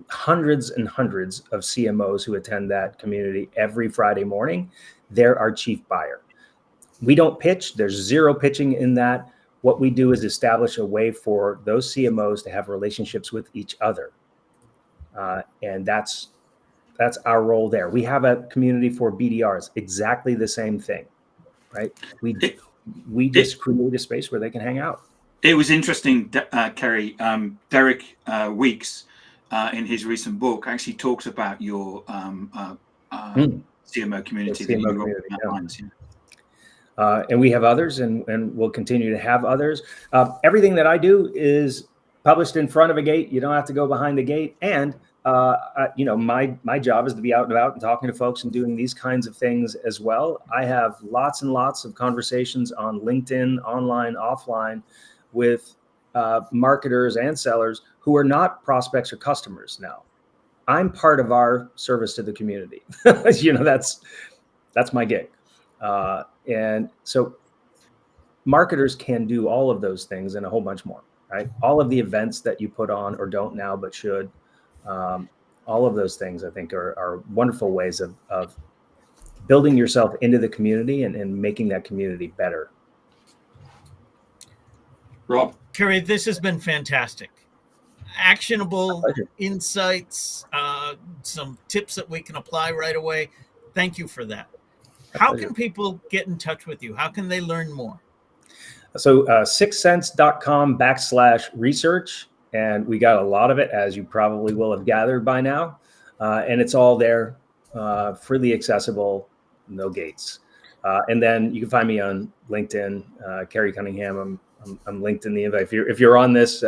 hundreds and hundreds of CMOs who attend that community every Friday morning. They're our chief buyer. We don't pitch. There's zero pitching in that. What we do is establish a way for those CMOs to have relationships with each other. And that's our role there. We have a community for BDRs, exactly the same thing, right? We just create a space where they can hang out. It was interesting, Kerry. Derek Weeks, in his recent book, actually talks about your CMO community. And we have others, and we'll continue to have others. Everything that I do is published in front of a gate. You don't have to go behind the gate. And my job is to be out and about and talking to folks and doing these kinds of things as well. I have lots and lots of conversations on LinkedIn, online, offline, with marketers and sellers who are not prospects or customers now. I'm part of our service to the community. That's my gig. And so marketers can do all of those things and a whole bunch more, right? All of the events that you put on or don't now, but should, all of those things I think are wonderful ways of building yourself into the community and making that community better. Rob. Kerry, this has been fantastic. Actionable insights, some tips that we can apply right away. Thank you for that. How can people get in touch with you? How can they learn more? So 6cents.com/research. And we got a lot of it, as you probably will have gathered by now. And it's all there, freely accessible, no gates. And then you can find me on LinkedIn, Kerry Cunningham. I'm linked in the invite. If you're on this,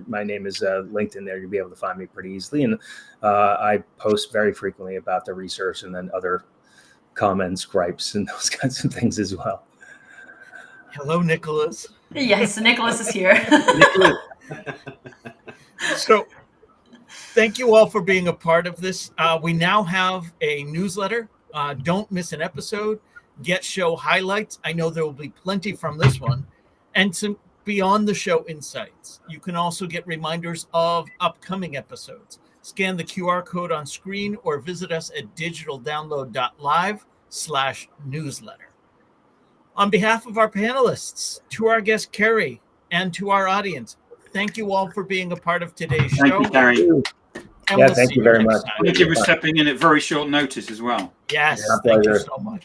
my name is linked in there. You'll be able to find me pretty easily. And I post very frequently about the research and then other comments, gripes, and those kinds of things as well. Hello, Nicholas. Yes, Nicholas is here. So thank you all for being a part of this. We now have a newsletter. Don't miss an episode. Get show highlights. I know there will be plenty from this one. And some beyond the show insights. You can also get reminders of upcoming episodes. Scan the QR code on screen or visit us at digitaldownload.live/newsletter. On behalf of our panelists, to our guest Kerry, and to our audience, thank you all for being a part of today's show. Thank you, Kerry. Thank you very much. Thank you for stepping in at very short notice as well. Yes, thank you so much.